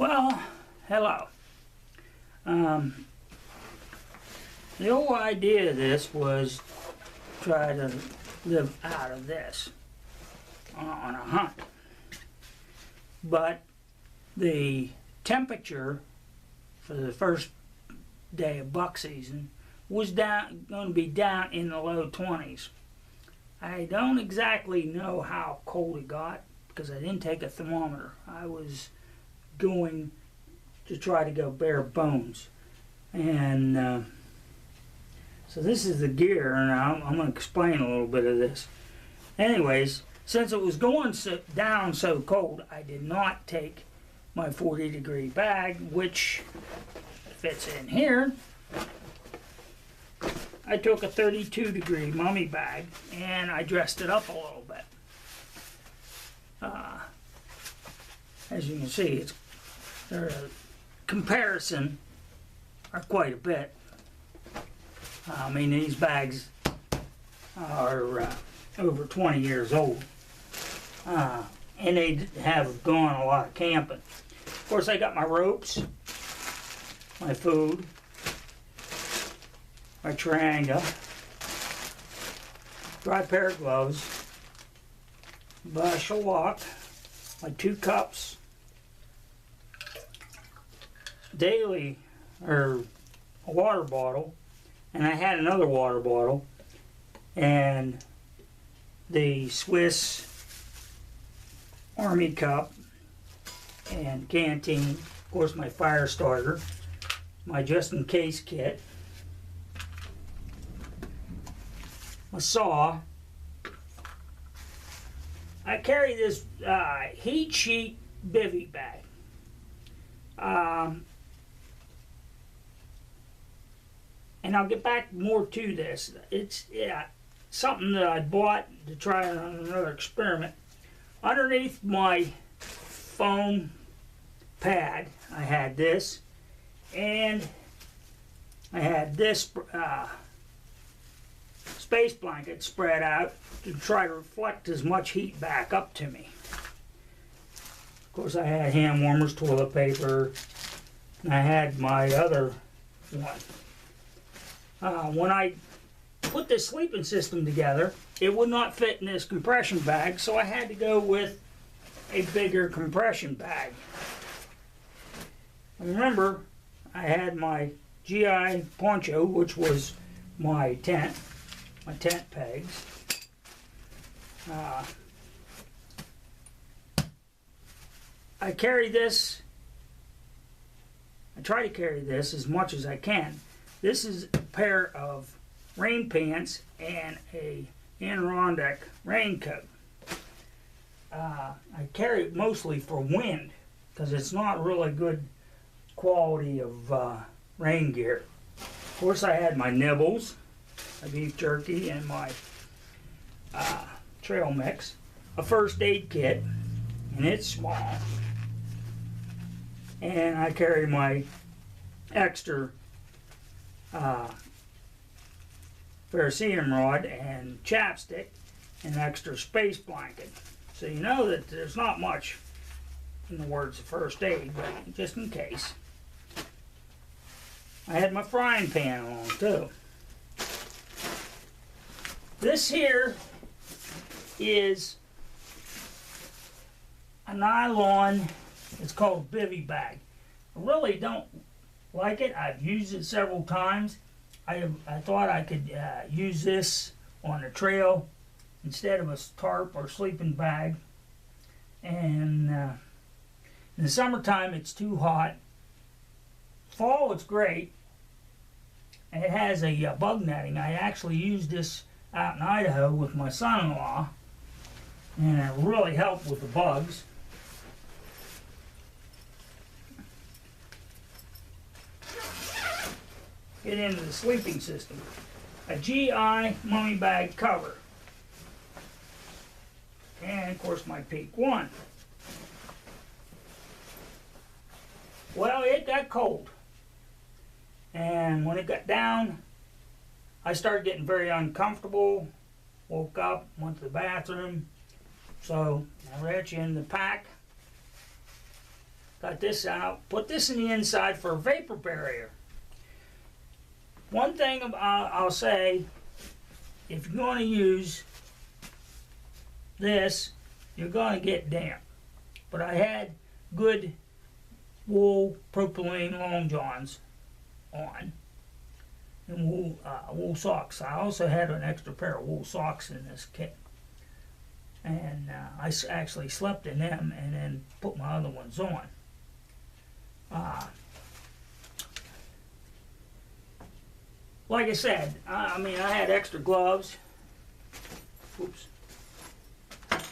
Well, hello. The whole idea of this was try to live out of this on a hunt. But the temperature for the first day of buck season was going to be down in the low 20s. I don't exactly know how cold it got because I didn't take a thermometer. I was going to try to go bare bones. And so this is the gear, and I'm going to explain a little bit of this. Anyways, since it was going down so cold, I did not take my 40-degree bag, which fits in here. I took a 32-degree mummy bag, and I dressed it up a little bit. As you can see, their comparison are quite a bit. I mean, these bags are over 20 years old, and they have gone a lot of camping. Of course, I got my ropes, my food, my triangle, dry pair of gloves, bushel lock, my 2 cups, daily or a water bottle, and I had another water bottle, and the Swiss Army cup and canteen, of course my fire starter, my just in case kit, my saw. I carry this heat sheet bivy bag. And I'll get back more to this. It's something that I bought to try on another experiment. Underneath my foam pad, I had this, and I had this space blanket spread out to try to reflect as much heat back up to me. Of course, I had hand warmers, toilet paper, and I had my other one. When I put this sleeping system together, it would not fit in this compression bag, so I had to go with a bigger compression bag. And remember, I had my GI poncho, which was my tent pegs. I carry this, I try to carry this as much as I can. This is a pair of rain pants and a Adirondack raincoat. I carry it mostly for wind because it's not really good quality of rain gear. Of course, I had my nibbles, my beef jerky, and my trail mix, a first aid kit, and it's small. And I carry my extra ferrocerium rod and chapstick and an extra space blanket. So you know that there's not much in the words of first aid, but just in case. I had my frying pan along too. This here is a nylon, it's called bivy bag. I really don't like it. I've used it several times. I thought I could use this on the trail instead of a tarp or sleeping bag. And in the summertime it's too hot. Fall it's great. And it has a bug netting. I actually used this out in Idaho with my son-in-law, and it really helped with the bugs. Get into the sleeping system. A GI mummy bag cover. And of course my Peak 1. Well, it got cold. And when it got down, I started getting very uncomfortable. Woke up, went to the bathroom. So I reached in the pack got this out, put this in the inside for a vapor barrier. One thing I'll say, if you're going to use this, you're going to get damp. But I had good wool propylene long johns on and wool socks. I also had an extra pair of wool socks in this kit. And I actually slept in them and then put my other ones on. Like I said, I had extra gloves. Oops.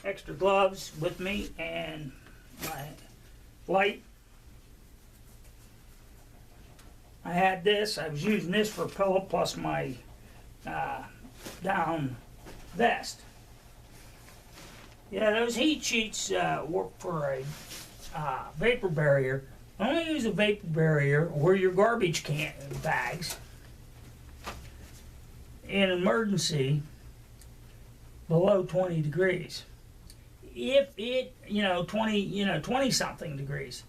Extra gloves with me and my light. I had this. I was using this for a pillow plus my down vest. Yeah, those heat sheets work for a vapor barrier. Only use a vapor barrier or your garbage can bags in emergency below 20 degrees. If it, 20 something degrees.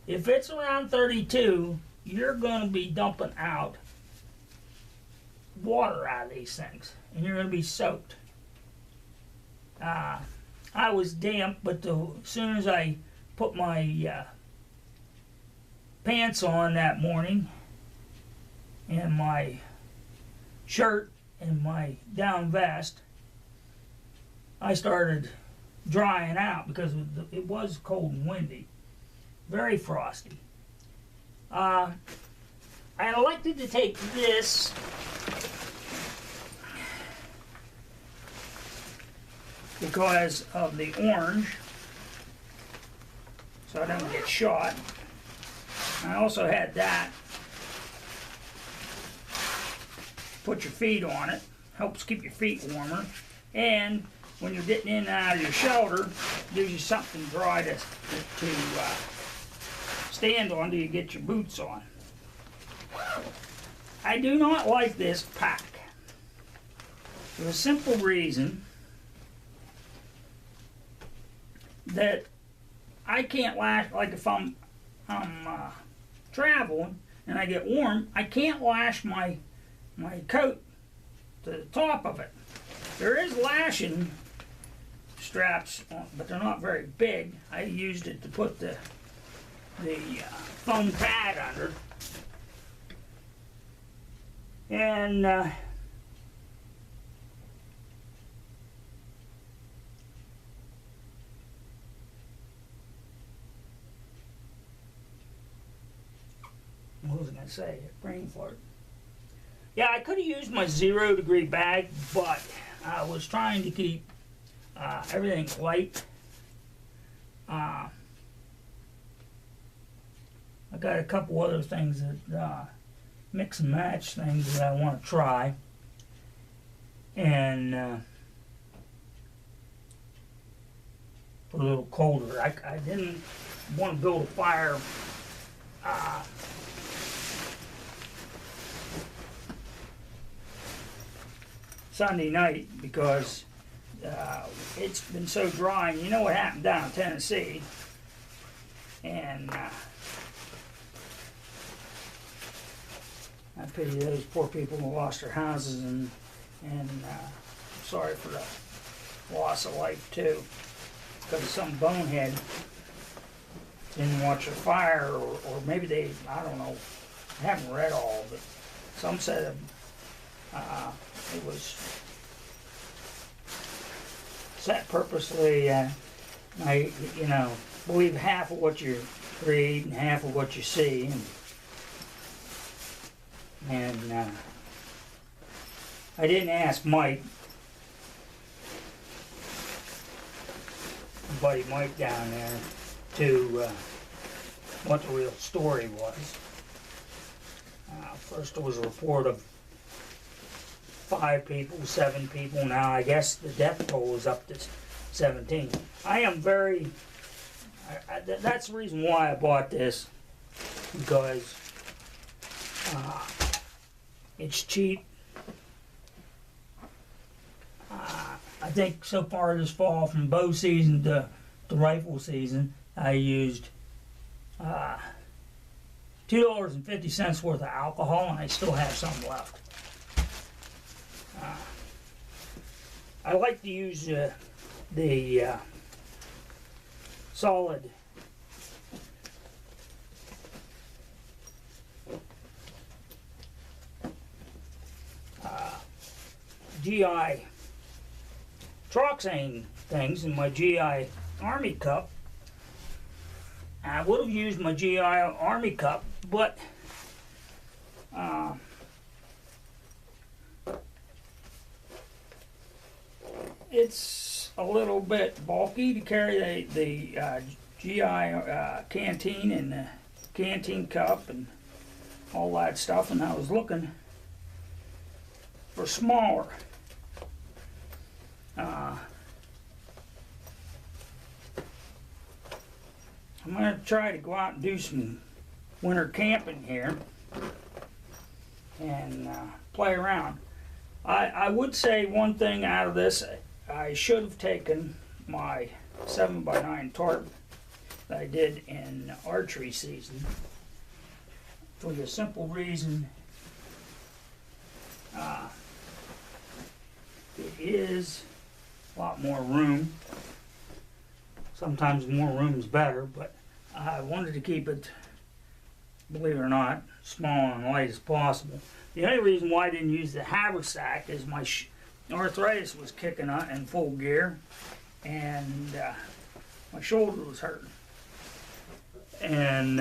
If it's around 32, you're going to be dumping out water out of these things, and you're going to be soaked. I was damp, but as soon as I put my pants on that morning, and my shirt and my down vest, I started drying out because it was cold and windy, very frosty. I elected to take this because of the orange, so I don't get shot. I also had that. Put your feet on it, helps keep your feet warmer, and when you're getting in and out of your shelter, gives you something dry to stand on till you get your boots on. I do not like this pack for the simple reason that I can't lash, like if I'm traveling and I get warm, I can't lash my coat to the top of it. There is lashing straps on, but they're not very big. I used it to put the foam pad under. And what was I going to say? Brain fart. Yeah, I could have used my 0 degree bag, but I was trying to keep everything light. I got a couple other things that mix and match things that I want to try, and for a little colder. I didn't want to build a fire Sunday night because it's been so dry, and you know what happened down in Tennessee, and I pity those poor people who lost their houses, and I'm sorry for the loss of life too, because of some bonehead didn't watch the fire, or maybe they, I don't know, I haven't read all, but some said it was set purposely. I believe half of what you read and half of what you see, and I didn't ask Mike, buddy Mike down there, to what the real story was. First there was a report of 5 people, 7 people. Now I guess the death toll is up to 17. I am very, that's the reason why I bought this, because it's cheap. I think so far this fall, from bow season to rifle season, I used $2.50 worth of alcohol, and I still have some left. I like to use the solid GI Troxane things in my GI Army cup. I would have used my GI Army cup, but it's a little bit bulky to carry the GI canteen and the canteen cup and all that stuff, and I was looking for smaller. I'm going to try to go out and do some winter camping here and play around. I would say one thing out of this, I should have taken my 7x9 tarp that I did in archery season, for the simple reason it is a lot more room. Sometimes more room is better, but I wanted to keep it, believe it or not, small and light as possible. The only reason why I didn't use the haversack is my arthritis was kicking on in full gear, and my shoulder was hurting. And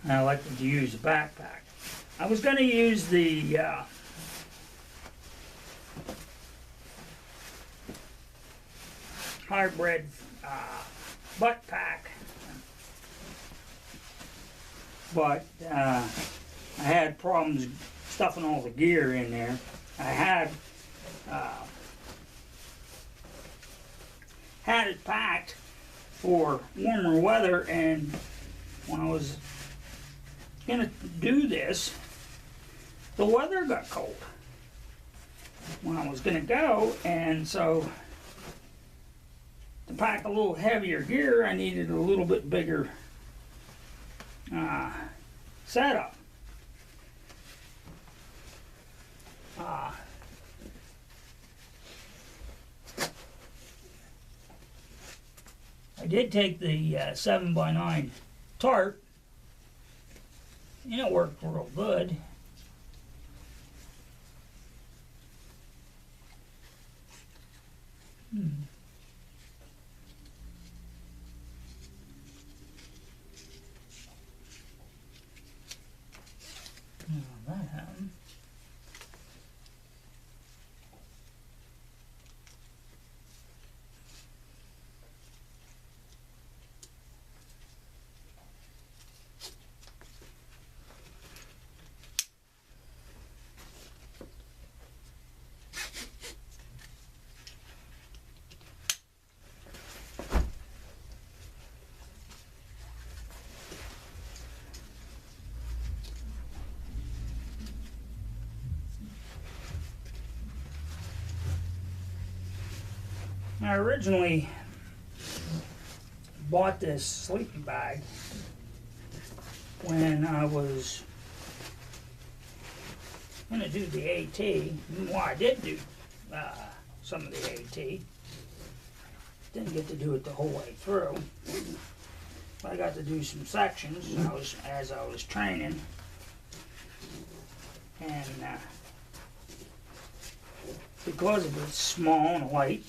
I like to use a backpack. I was going to use the hybrid butt pack, but I had problems stuffing all the gear in there. I had it packed for warmer weather, and when I was gonna do this, the weather got cold when I was gonna go, and so to pack a little heavier gear, I needed a little bit bigger setup. I did take the 7x9 tarp, and it worked real good. That happened. I originally bought this sleeping bag when I was going to do the AT. Well, I did do some of the AT. Didn't get to do it the whole way through. But I got to do some sections as I was training. And because of it's small and light,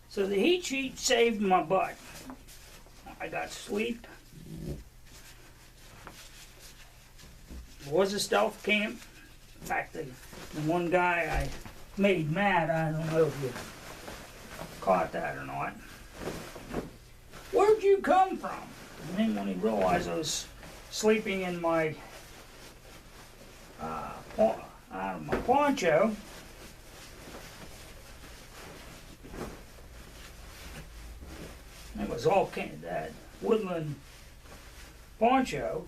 so the heat sheet saved my butt. I got sleep. It was a stealth camp. In fact, the one guy I made mad, I don't know if you caught that or not. Where'd you come from? And then when he realized I was sleeping in my my poncho. It was all that woodland poncho.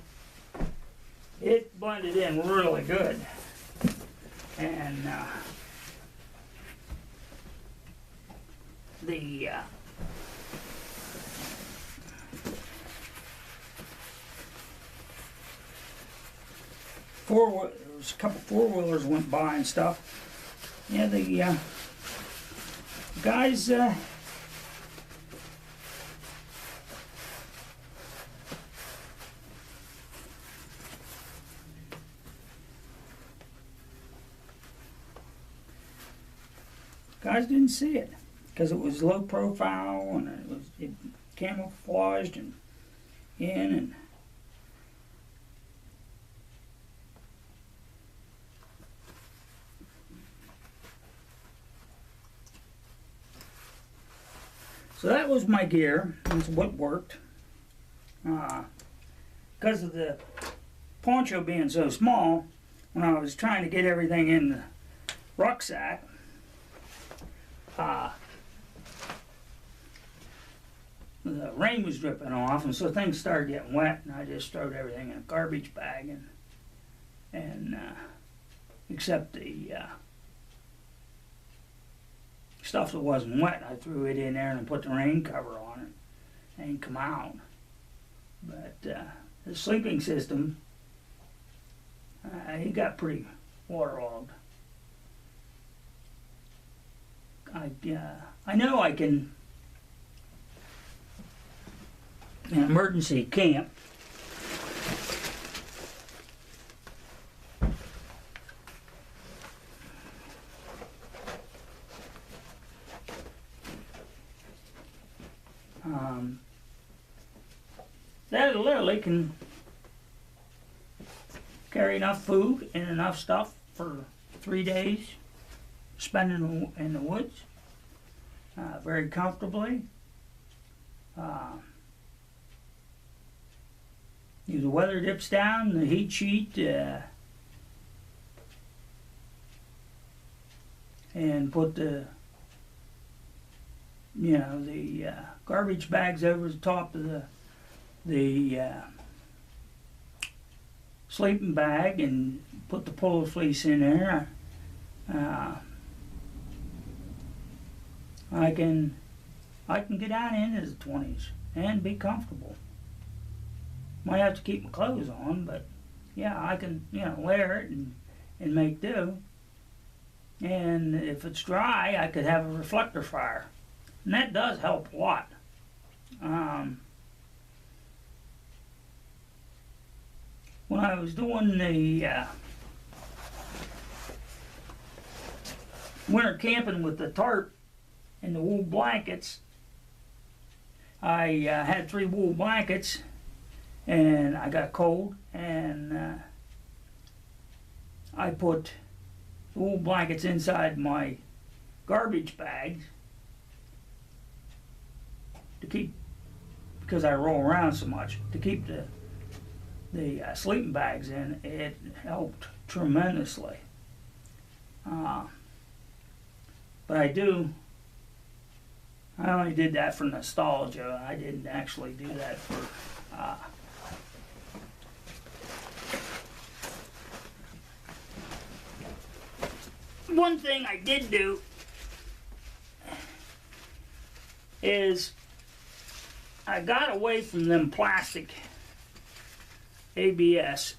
It blended in really good, and the there's a couple four-wheelers went by and stuff. Yeah, the guys didn't see it because it was low profile and it camouflaged and in and so that was my gear. That's what worked. Because of the poncho being so small, when I was trying to get everything in the rucksack, the rain was dripping off, and so things started getting wet, and I just throwed everything in a garbage bag, and except the stuff that wasn't wet, I threw it in there and put the rain cover on it and come out. But the sleeping system, he got pretty waterlogged. I know I can, in an emergency camp, that literally can carry enough food and enough stuff for 3 days, spending in the woods very comfortably. If the weather dips down, the heat sheet, and put the garbage bags over the top of the sleeping bag and put the pillow fleece in there. I can get down into the 20s and be comfortable. Might have to keep my clothes on, but yeah, I can layer it and make do. And if it's dry, I could have a reflector fire, and that does help a lot. When I was doing the winter camping with the tarp and the wool blankets, I had 3 wool blankets, and I got cold, and I put the wool blankets inside my garbage bags to keep, because I roll around so much, to keep the sleeping bags in. It helped tremendously. But I only did that for nostalgia. I didn't actually do that for one thing I did do is I got away from them plastic ABS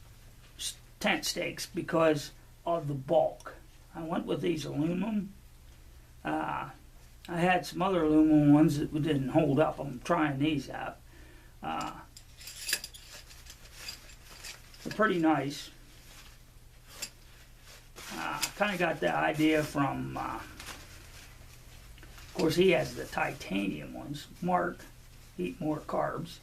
tent stakes because of the bulk. I went with these aluminum. I had some other aluminum ones that didn't hold up. I'm trying these out. They're pretty nice. Kind of got the idea from, of course, he has the titanium ones. Mark, eat more carbs.